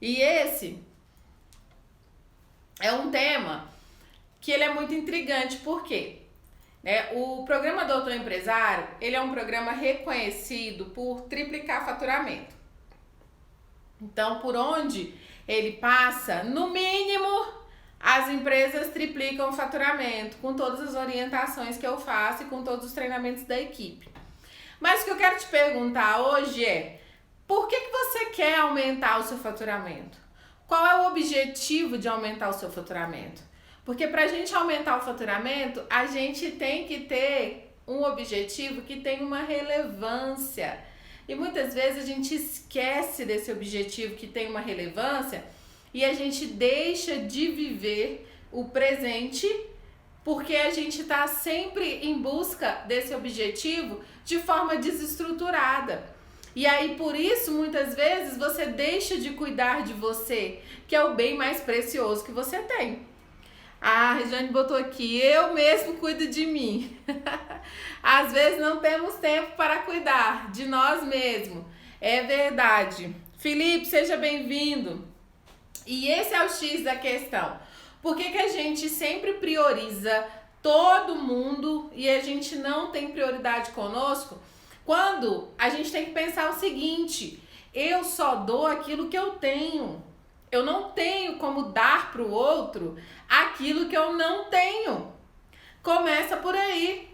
E esse é um tema que ele é muito intrigante, por quê? O programa Doutor Empresário, ele é um programa reconhecido por triplicar faturamento. Então, por onde ele passa, no mínimo, as empresas triplicam o faturamento, com todas as orientações que eu faço e com todos os treinamentos da equipe. Mas o que eu quero te perguntar hoje é, por que você quer aumentar o seu faturamento? Qual é o objetivo de aumentar o seu faturamento? Porque para a gente aumentar o faturamento, a gente tem que ter um objetivo que tem uma relevância. E muitas vezes a gente esquece desse objetivo que tem uma relevância e a gente deixa de viver o presente porque a gente está sempre em busca desse objetivo de forma desestruturada. E aí, por isso, muitas vezes, você deixa de cuidar de você, que é o bem mais precioso que você tem. A Regiane botou aqui, eu mesmo cuido de mim. Às vezes não temos tempo para cuidar de nós mesmos. É verdade. Felipe, seja bem-vindo. E esse é o X da questão. Por que a gente sempre prioriza todo mundo e a gente não tem prioridade conosco? Quando a gente tem que pensar o seguinte, eu só dou aquilo que eu tenho. Eu não tenho como dar para o outro aquilo que eu não tenho. Começa por aí.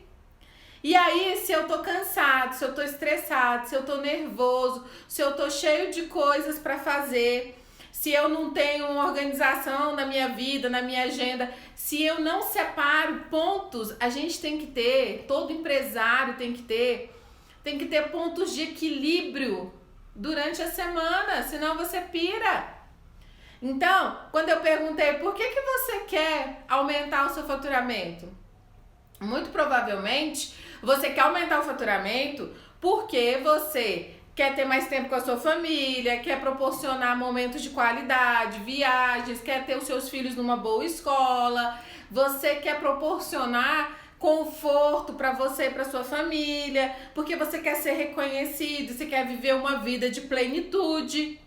E aí, se eu tô cansado, se eu tô estressado, se eu tô nervoso, se eu tô cheio de coisas para fazer, se eu não tenho uma organização na minha vida, na minha agenda, se eu não separo pontos, a gente tem que ter, todo empresário tem que ter pontos de equilíbrio durante a semana, senão você pira. Então, quando eu perguntei por que você quer aumentar o seu faturamento, muito provavelmente você quer aumentar o faturamento porque você quer ter mais tempo com a sua família, quer proporcionar momentos de qualidade, viagens, quer ter os seus filhos numa boa escola, você quer proporcionar conforto para você e para sua família, porque você quer ser reconhecido, você quer viver uma vida de plenitude.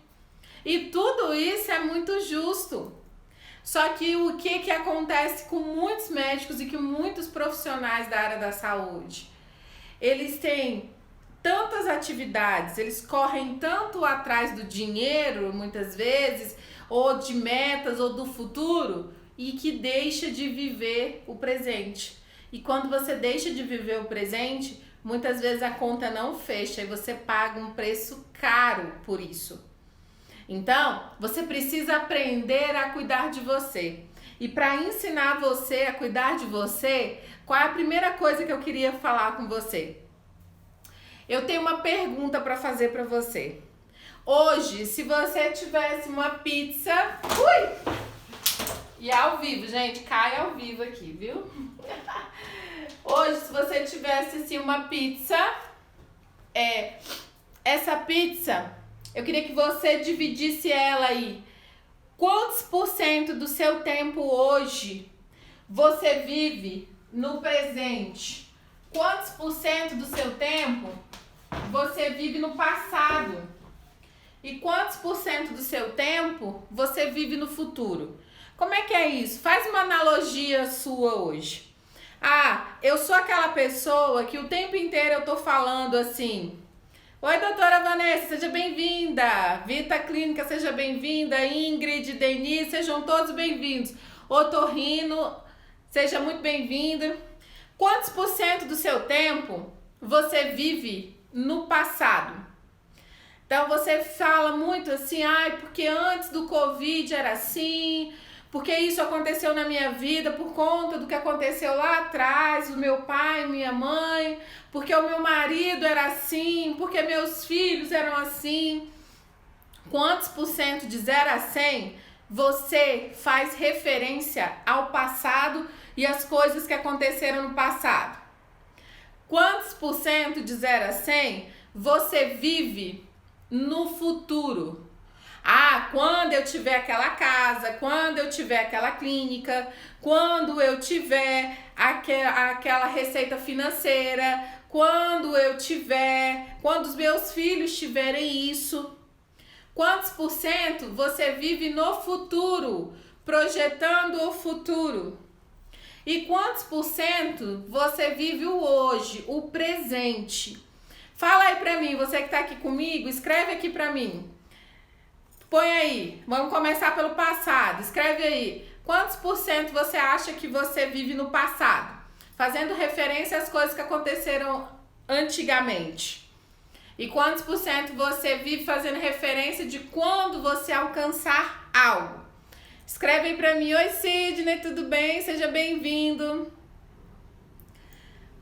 E tudo isso é muito justo. Só que o que acontece com muitos médicos e com muitos profissionais da área da saúde? Eles têm tantas atividades, eles correm tanto atrás do dinheiro, muitas vezes, ou de metas, ou do futuro, e que deixa de viver o presente. E quando você deixa de viver o presente, muitas vezes a conta não fecha e você paga um preço caro por isso. Então, você precisa aprender a cuidar de você. E para ensinar você a cuidar de você, qual é a primeira coisa que eu queria falar com você? Eu tenho uma pergunta para fazer para você. Hoje, se você tivesse uma pizza... Ui! E é ao vivo, gente, cai ao vivo aqui, viu? Hoje, se você tivesse assim, uma pizza, essa pizza, eu queria que você dividisse ela aí. Quantos por cento do seu tempo hoje você vive no presente? Quantos por cento do seu tempo você vive no passado? E quantos por cento do seu tempo você vive no futuro? Como é que é isso? Faz uma analogia sua hoje. Eu sou aquela pessoa que o tempo inteiro eu tô falando assim... Oi, doutora Vanessa, seja bem-vinda. Vita Clínica, seja bem-vinda. Ingrid, Denise, sejam todos bem-vindos. Otorrino, seja muito bem-vinda. Quantos por cento do seu tempo você vive no passado? Então, você fala muito assim, porque antes do Covid era assim... Porque isso aconteceu na minha vida por conta do que aconteceu lá atrás, o meu pai, minha mãe, porque o meu marido era assim, porque meus filhos eram assim. Quantos por cento de 0 a 100 você faz referência ao passado e às coisas que aconteceram no passado? Quantos por cento de 0 a 100 você vive no futuro? Quando eu tiver aquela casa, quando eu tiver aquela clínica, quando eu tiver aquela receita financeira, quando os meus filhos tiverem isso. Quantos por cento você vive no futuro, projetando o futuro? E quantos por cento você vive o hoje, o presente? Fala aí pra mim, você que tá aqui comigo, escreve aqui pra mim. Põe aí, vamos começar pelo passado, escreve aí. Quantos por cento você acha que você vive no passado? Fazendo referência às coisas que aconteceram antigamente. E quantos por cento você vive fazendo referência de quando você alcançar algo? Escreve aí pra mim. Oi, Sidney, tudo bem? Seja bem-vindo.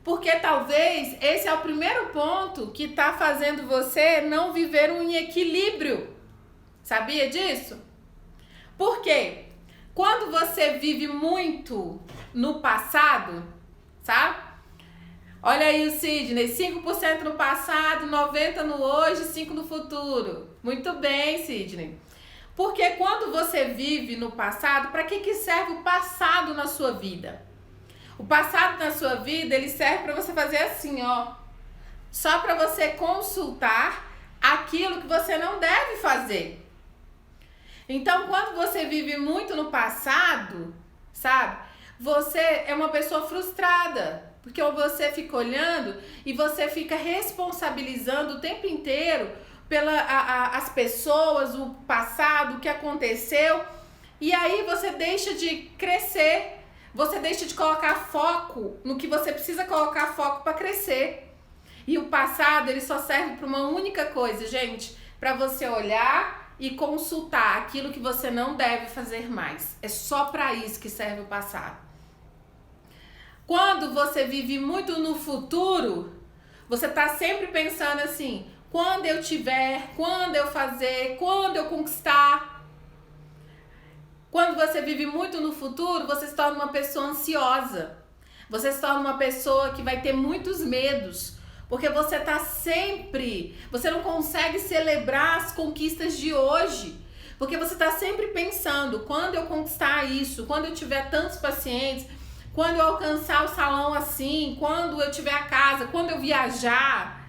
Porque talvez esse é o primeiro ponto que tá fazendo você não viver um equilíbrio. Sabia disso? Por quê? Quando você vive muito no passado, sabe? Olha aí o Sidney, 5% no passado, 90% no hoje, 5% no futuro. Muito bem, Sidney. Porque quando você vive no passado, para que serve o passado na sua vida? O passado na sua vida, ele serve para você fazer assim, ó. Só para você consultar aquilo que você não deve fazer. Então, quando você vive muito no passado, sabe? Você é uma pessoa frustrada. Porque você fica olhando e você fica responsabilizando o tempo inteiro as pessoas, o passado, o que aconteceu. E aí você deixa de crescer, você deixa de colocar foco no que você precisa colocar foco para crescer. E o passado, ele só serve para uma única coisa, gente, para você olhar e consultar aquilo que você não deve fazer mais. É só para isso que serve o passado. Quando você vive muito no futuro, você tá sempre pensando assim, quando eu tiver, quando eu fazer, quando eu conquistar. Quando você vive muito no futuro, você se torna uma pessoa ansiosa. Você se torna uma pessoa que vai ter muitos medos, porque você tá sempre, você não consegue celebrar as conquistas de hoje. Porque você tá sempre pensando, quando eu conquistar isso, quando eu tiver tantos pacientes, quando eu alcançar o salão assim, quando eu tiver a casa, quando eu viajar.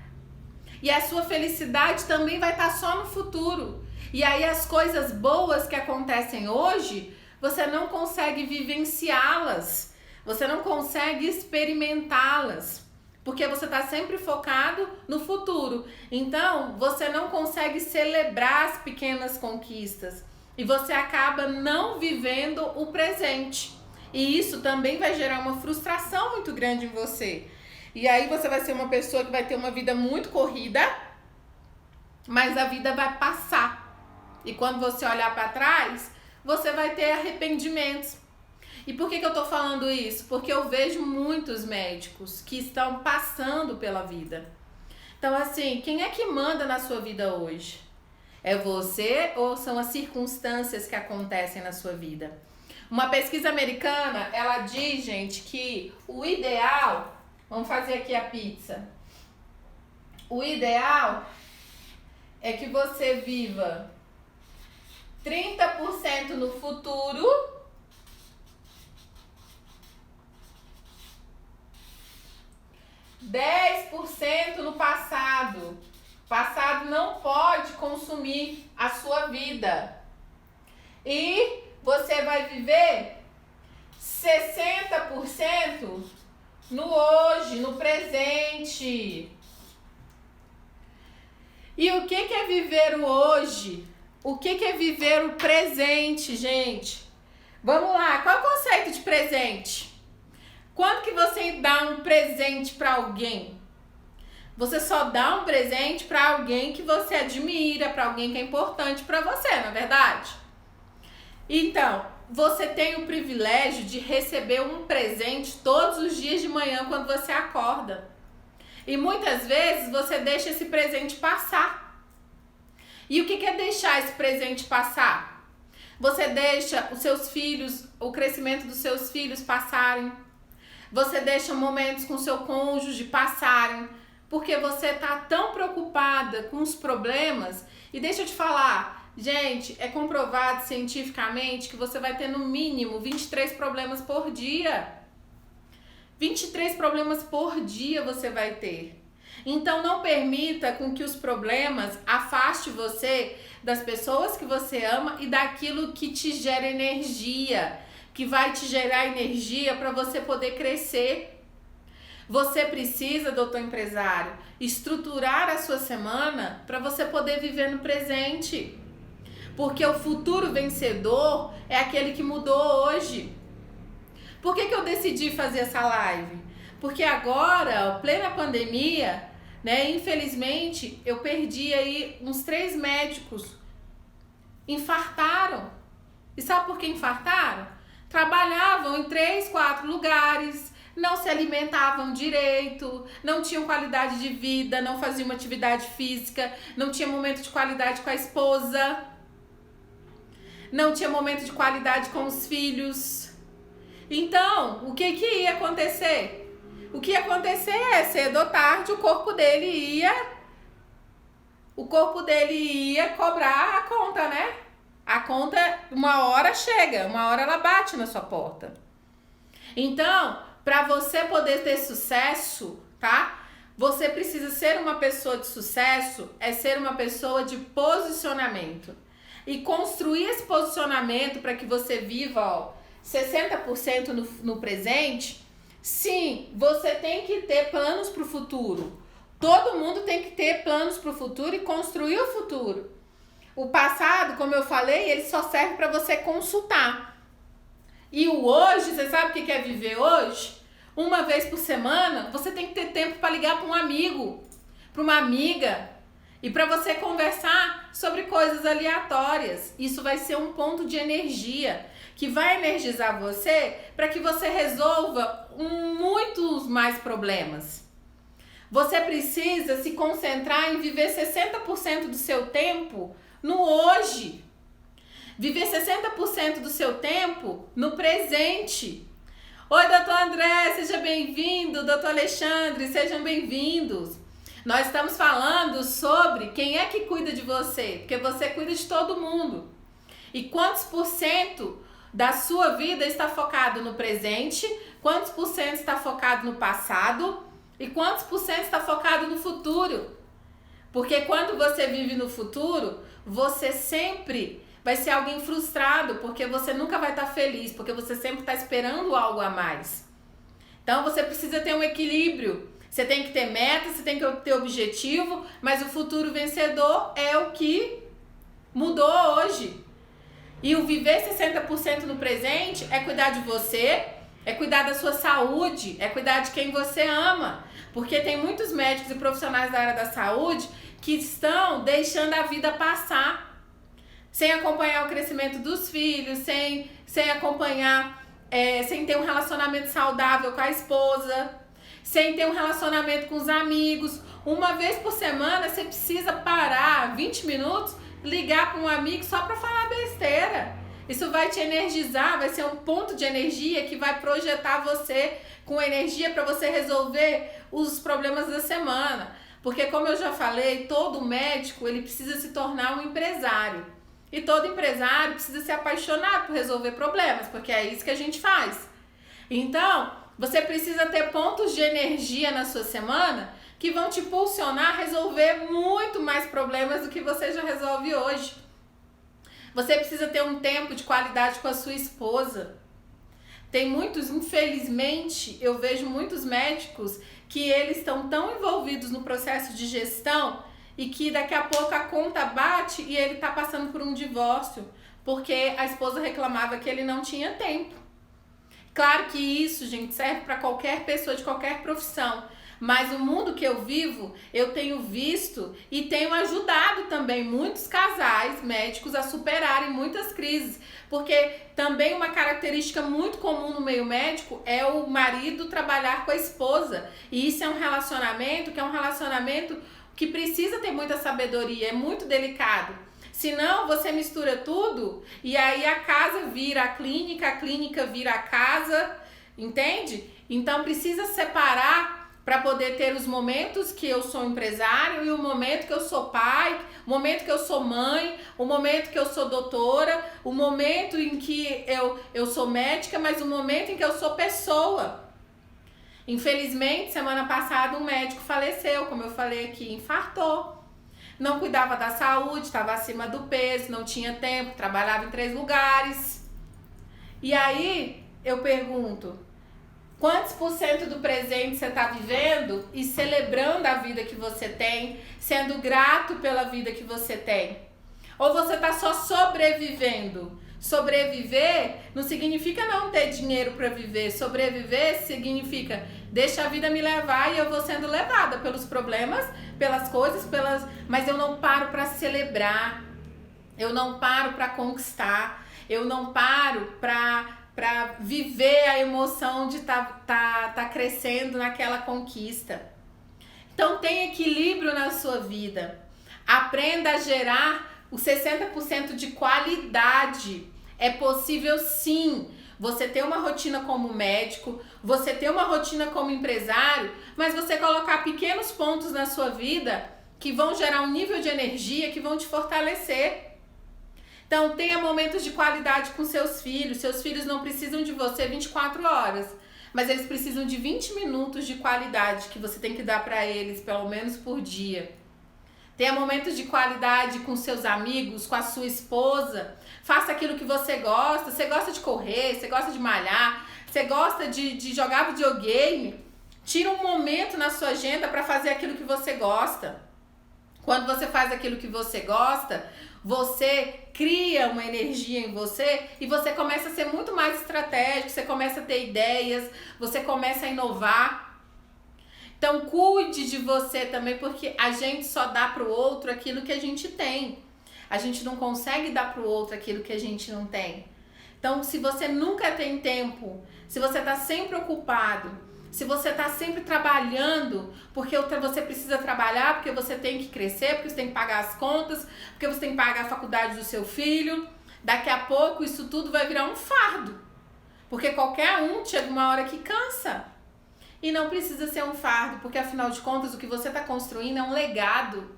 E a sua felicidade também vai estar só no futuro. E aí as coisas boas que acontecem hoje, você não consegue vivenciá-las. Você não consegue experimentá-las. Porque você está sempre focado no futuro. Então, você não consegue celebrar as pequenas conquistas. E você acaba não vivendo o presente. E isso também vai gerar uma frustração muito grande em você. E aí você vai ser uma pessoa que vai ter uma vida muito corrida, mas a vida vai passar. E quando você olhar para trás, você vai ter arrependimentos. E por que eu tô falando isso? Porque eu vejo muitos médicos que estão passando pela vida. Então, assim, quem é que manda na sua vida hoje? É você ou são as circunstâncias que acontecem na sua vida? Uma pesquisa americana, ela diz, gente, que o ideal... Vamos fazer aqui a pizza. O ideal é que você viva 30% no futuro, 10% no passado. O passado não pode consumir a sua vida. E você vai viver 60% no hoje, no presente. E o que é viver o hoje? O que é viver o presente, gente? Vamos lá, qual é o conceito de presente? Quando que você dá um presente para alguém? Você só dá um presente para alguém que você admira, para alguém que é importante para você, não é verdade? Então, você tem o privilégio de receber um presente todos os dias de manhã quando você acorda. E muitas vezes você deixa esse presente passar. E o que é deixar esse presente passar? Você deixa os seus filhos, o crescimento dos seus filhos passarem. Você deixa momentos com seu cônjuge passarem. Porque você tá tão preocupada com os problemas. E deixa eu te falar, gente, é comprovado cientificamente que você vai ter no mínimo 23 problemas por dia. 23 problemas por dia você vai ter. Então não permita com que os problemas afaste você das pessoas que você ama e daquilo que te gera energia, que vai te gerar energia para você poder crescer. Você precisa, doutor empresário, estruturar a sua semana para você poder viver no presente. Porque o futuro vencedor é aquele que mudou hoje. Por que eu decidi fazer essa live? Porque agora, plena pandemia, né, infelizmente, eu perdi aí uns 3 médicos. Infartaram. E sabe por que infartaram? Trabalhavam em 3, 4 lugares, não se alimentavam direito, não tinham qualidade de vida, não faziam uma atividade física, não tinha momento de qualidade com a esposa, não tinha momento de qualidade com os filhos. Então, o que ia acontecer? O que ia acontecer é, cedo ou tarde, o corpo dele ia cobrar a conta, né? A conta, uma hora chega, uma hora ela bate na sua porta. Então, para você poder ter sucesso, tá? Você precisa ser uma pessoa de sucesso, é ser uma pessoa de posicionamento. E construir esse posicionamento para que você viva, ó, 60% no presente. Sim, você tem que ter planos para o futuro. Todo mundo tem que ter planos para o futuro e construir o futuro. O passado, como eu falei, ele só serve para você consultar. E o hoje, você sabe o que é viver hoje? Uma vez por semana, você tem que ter tempo para ligar para um amigo, para uma amiga, e para você conversar sobre coisas aleatórias. Isso vai ser um ponto de energia que vai energizar você para que você resolva muitos mais problemas. Você precisa se concentrar em viver 60% do seu tempo no hoje. Viver 60% do seu tempo no presente. Oi, doutor André, seja bem-vindo. Doutor Alexandre, sejam bem-vindos. Nós estamos falando sobre quem é que cuida de você, porque você cuida de todo mundo. E quantos por cento da sua vida está focado no presente, quantos por cento está focado no passado e quantos por cento está focado no futuro. Porque quando você vive no futuro, você sempre vai ser alguém frustrado, porque você nunca vai estar feliz, porque você sempre está esperando algo a mais. Então você precisa ter um equilíbrio. Você tem que ter metas, você tem que ter objetivo, mas o futuro vencedor é o que mudou hoje. E o viver 60% no presente é cuidar de você, é cuidar da sua saúde, é cuidar de quem você ama. Porque tem muitos médicos e profissionais da área da saúde que estão deixando a vida passar, sem acompanhar o crescimento dos filhos, sem acompanhar, sem ter um relacionamento saudável com a esposa, sem ter um relacionamento com os amigos. Uma vez por semana você precisa parar 20 minutos, ligar para um amigo só para falar besteira. Isso vai te energizar, vai ser um ponto de energia que vai projetar você com energia para você resolver os problemas da semana. Porque como eu já falei, todo médico ele precisa se tornar um empresário. E todo empresário precisa ser apaixonado por resolver problemas, porque é isso que a gente faz. Então, você precisa ter pontos de energia na sua semana que vão te impulsionar a resolver muito mais problemas do que você já resolve hoje. Você precisa ter um tempo de qualidade com a sua esposa. Tem muitos, infelizmente, eu vejo muitos médicos que eles estão tão envolvidos no processo de gestão e que daqui a pouco a conta bate e ele está passando por um divórcio, porque a esposa reclamava que ele não tinha tempo. Claro que isso, gente, serve para qualquer pessoa de qualquer profissão. Mas o mundo que eu vivo, eu tenho visto e tenho ajudado também muitos casais médicos a superarem muitas crises. Porque também uma característica muito comum no meio médico é o marido trabalhar com a esposa. E isso é um relacionamento que precisa ter muita sabedoria, é muito delicado. Senão você mistura tudo e aí a casa vira a clínica vira a casa, entende? Então precisa separar para poder ter os momentos que eu sou empresário e o momento que eu sou pai, o momento que eu sou mãe, o momento que eu sou doutora, o momento em que eu sou médica, mas o momento em que eu sou pessoa. Infelizmente, semana passada um médico faleceu, como eu falei aqui, infartou. Não cuidava da saúde, estava acima do peso, não tinha tempo, trabalhava em 3 lugares. E aí eu pergunto, quantos por cento do presente você está vivendo e celebrando a vida que você tem, sendo grato pela vida que você tem? Ou você está só sobrevivendo? Sobreviver não significa não ter dinheiro para viver. Sobreviver significa deixa a vida me levar e eu vou sendo levada pelos problemas, pelas coisas, mas eu não paro para celebrar. Eu não paro para conquistar. Eu não paro para viver a emoção de tá crescendo naquela conquista. Então tem equilíbrio na sua vida. Aprenda a gerar os 60% de qualidade. É possível sim você ter uma rotina como médico, você ter uma rotina como empresário, mas você colocar pequenos pontos na sua vida que vão gerar um nível de energia que vão te fortalecer. Então tenha momentos de qualidade com seus filhos não precisam de você 24 horas, mas eles precisam de 20 minutos de qualidade que você tem que dar para eles, pelo menos por dia. Tenha momentos de qualidade com seus amigos, com a sua esposa. Faça aquilo que você gosta. Você gosta de correr, você gosta de malhar, você gosta de jogar videogame. Tira um momento na sua agenda para fazer aquilo que você gosta. Quando você faz aquilo que você gosta, você cria uma energia em você e você começa a ser muito mais estratégico, você começa a ter ideias, você começa a inovar. Então cuide de você também, porque a gente só dá pro outro aquilo que a gente tem. A gente não consegue dar pro outro aquilo que a gente não tem. Então se você nunca tem tempo, se você tá sempre ocupado, se você tá sempre trabalhando, porque você precisa trabalhar, porque você tem que crescer, porque você tem que pagar as contas, porque você tem que pagar a faculdade do seu filho, daqui a pouco isso tudo vai virar um fardo. Porque qualquer um chega uma hora que cansa. E não precisa ser um fardo, porque afinal de contas o que você está construindo é um legado.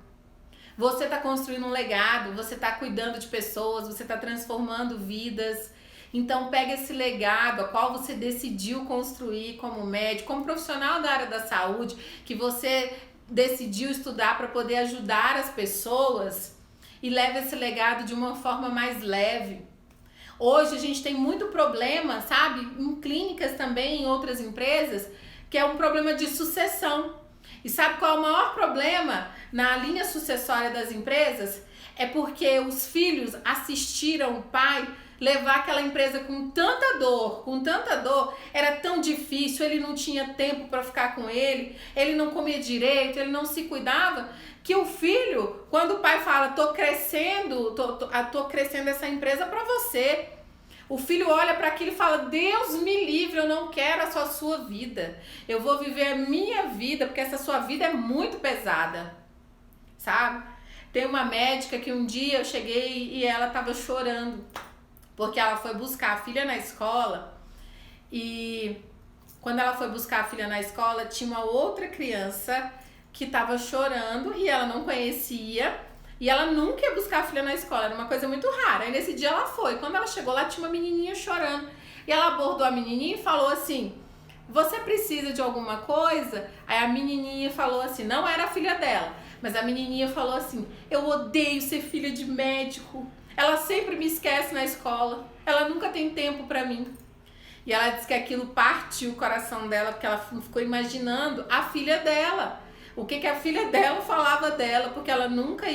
Você está construindo um legado, você está cuidando de pessoas, você está transformando vidas. Então pega esse legado, a qual você decidiu construir como médico, como profissional da área da saúde, que você decidiu estudar para poder ajudar as pessoas, e leve esse legado de uma forma mais leve. Hoje a gente tem muito problema, sabe, em clínicas também, em outras empresas, que é um problema de sucessão. E sabe qual é o maior problema na linha sucessória das empresas? É porque os filhos assistiram o pai levar aquela empresa com tanta dor, era tão difícil, ele não tinha tempo para ficar com ele não comia direito, ele não se cuidava, que o filho, quando o pai fala, tô crescendo essa empresa para você, o filho olha para aquilo e fala, Deus me livre, eu não quero a sua vida. Eu vou viver a minha vida, porque essa sua vida é muito pesada. Sabe? Tem uma médica que um dia eu cheguei e ela tava chorando, porque ela foi buscar a filha na escola e quando ela foi buscar a filha na escola, tinha uma outra criança que tava chorando e ela não conhecia. E ela nunca ia buscar a filha na escola, era uma coisa muito rara. Aí nesse dia ela foi. Quando ela chegou lá, tinha uma menininha chorando. E ela abordou a menininha e falou assim, você precisa de alguma coisa? Aí a menininha falou assim, não era a filha dela, mas a menininha falou assim, eu odeio ser filha de médico. Ela sempre me esquece na escola. Ela nunca tem tempo pra mim. E ela disse que aquilo partiu o coração dela, porque ela ficou imaginando a filha dela. O que a filha dela falava dela, porque ela nunca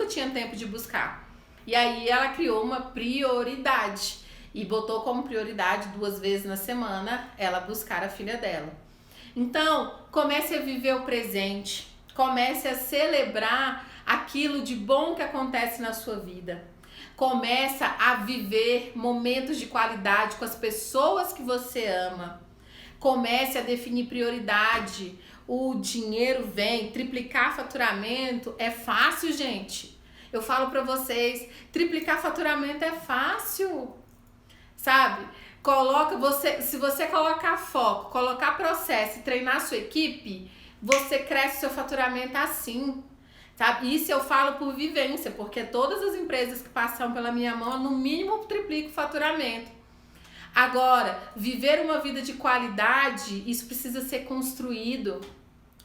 tinha tempo de buscar. E aí ela criou uma prioridade e botou como prioridade 2 vezes na semana ela buscar a filha dela. Então, comece a viver o presente, comece a celebrar aquilo de bom que acontece na sua vida. Começa a viver momentos de qualidade com as pessoas que você ama. Comece a definir prioridade. O dinheiro vem, triplicar faturamento é fácil, gente. Eu falo pra vocês, triplicar faturamento é fácil, sabe? Se você colocar foco, colocar processo e treinar a sua equipe, você cresce seu faturamento assim, sabe? Isso eu falo por vivência, porque todas as empresas que passam pela minha mão, no mínimo triplico o faturamento. Agora, viver uma vida de qualidade, isso precisa ser construído.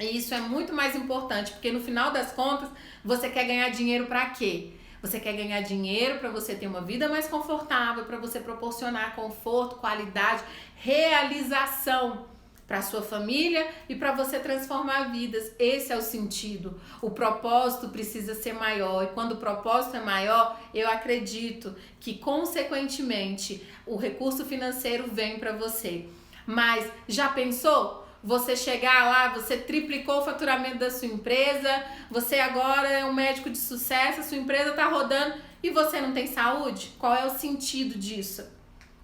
E isso é muito mais importante, porque no final das contas, você quer ganhar dinheiro para quê? Você quer ganhar dinheiro para você ter uma vida mais confortável, para você proporcionar conforto, qualidade, realização para sua família e para você transformar vidas. Esse é o sentido. O propósito precisa ser maior, e quando o propósito é maior, eu acredito que consequentemente o recurso financeiro vem para você. Mas já pensou? Você chegar lá, você triplicou o faturamento da sua empresa, você agora é um médico de sucesso, a sua empresa está rodando e você não tem saúde? Qual é o sentido disso?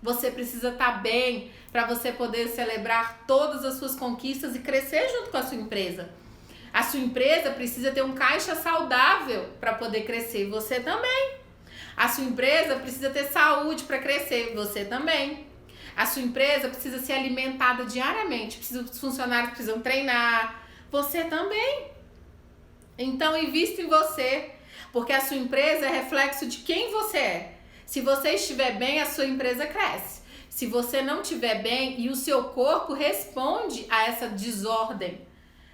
Você precisa estar bem para você poder celebrar todas as suas conquistas e crescer junto com a sua empresa. A sua empresa precisa ter um caixa saudável para poder crescer, você também. A sua empresa precisa ter saúde para crescer, você também. A sua empresa precisa ser alimentada diariamente, os funcionários precisam treinar, você também. Então, invista em você, porque a sua empresa é reflexo de quem você é. Se você estiver bem, a sua empresa cresce. Se você não estiver bem, e o seu corpo responde a essa desordem,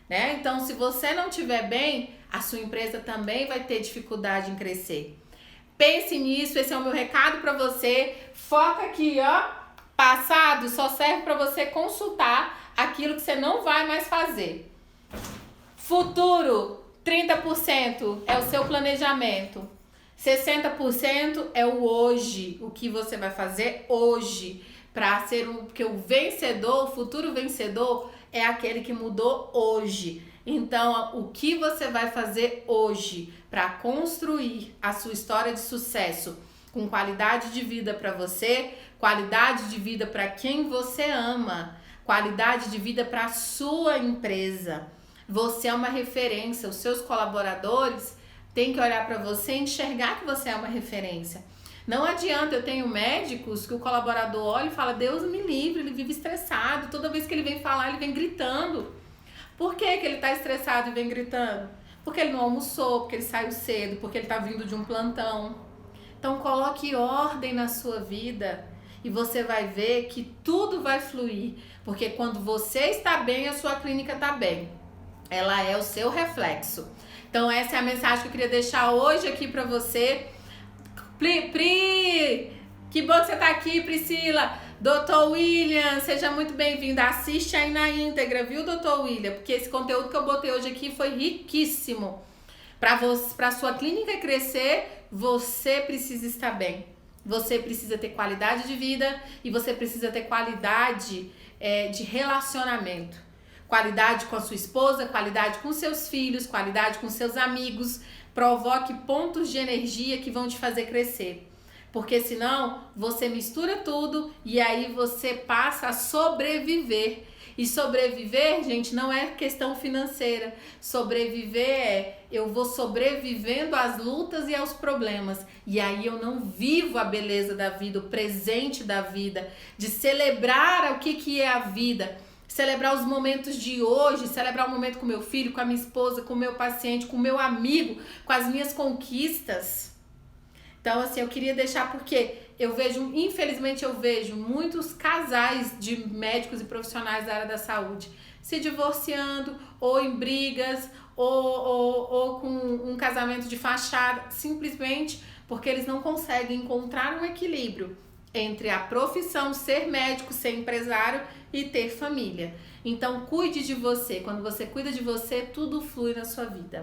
né? Então, se você não estiver bem, a sua empresa também vai ter dificuldade em crescer. Pense nisso, esse é o meu recado para você. Foca aqui, ó. Passado só serve para você consultar aquilo que você não vai mais fazer. Futuro, 30% é o seu planejamento. 60% é o hoje, o que você vai fazer hoje para ser porque o vencedor, o futuro vencedor é aquele que mudou hoje. Então, o que você vai fazer hoje para construir a sua história de sucesso com qualidade de vida para você, qualidade de vida para quem você ama, qualidade de vida para a sua empresa. Você é uma referência, os seus colaboradores têm que olhar para você e enxergar que você é uma referência. Não adianta, eu tenho médicos que o colaborador olha e fala, Deus me livre, ele vive estressado, toda vez que ele vem falar, ele vem gritando. Por que ele está estressado e vem gritando? Porque ele não almoçou, porque ele saiu cedo, porque ele está vindo de um plantão. Então coloque ordem na sua vida e você vai ver que tudo vai fluir, porque quando você está bem, a sua clínica está bem. Ela é o seu reflexo. Então essa é a mensagem que eu queria deixar hoje aqui para você. Pri, que bom que você está aqui, Priscila. Dr. William, seja muito bem-vinda. Assiste aí na íntegra, viu, Dr. William? Porque esse conteúdo que eu botei hoje aqui foi riquíssimo. Para a sua clínica crescer, você precisa estar bem. Você precisa ter qualidade de vida e você precisa ter qualidade de relacionamento. Qualidade com a sua esposa, qualidade com seus filhos, qualidade com seus amigos. Provoque pontos de energia que vão te fazer crescer. Porque senão você mistura tudo e aí você passa a sobreviver. E sobreviver, gente, não é questão financeira. Sobreviver é eu vou sobrevivendo às lutas e aos problemas. E aí eu não vivo a beleza da vida, o presente da vida, de celebrar o que é a vida. Celebrar os momentos de hoje, celebrar o momento com meu filho, com a minha esposa, com o meu paciente, com o meu amigo, com as minhas conquistas. Então, assim, eu queria deixar porque eu vejo, infelizmente eu vejo muitos casais de médicos e profissionais da área da saúde se divorciando, ou em brigas, ou com um casamento de fachada, simplesmente porque eles não conseguem encontrar um equilíbrio entre a profissão, ser médico, ser empresário e ter família. Então, cuide de você. Quando você cuida de você, tudo flui na sua vida.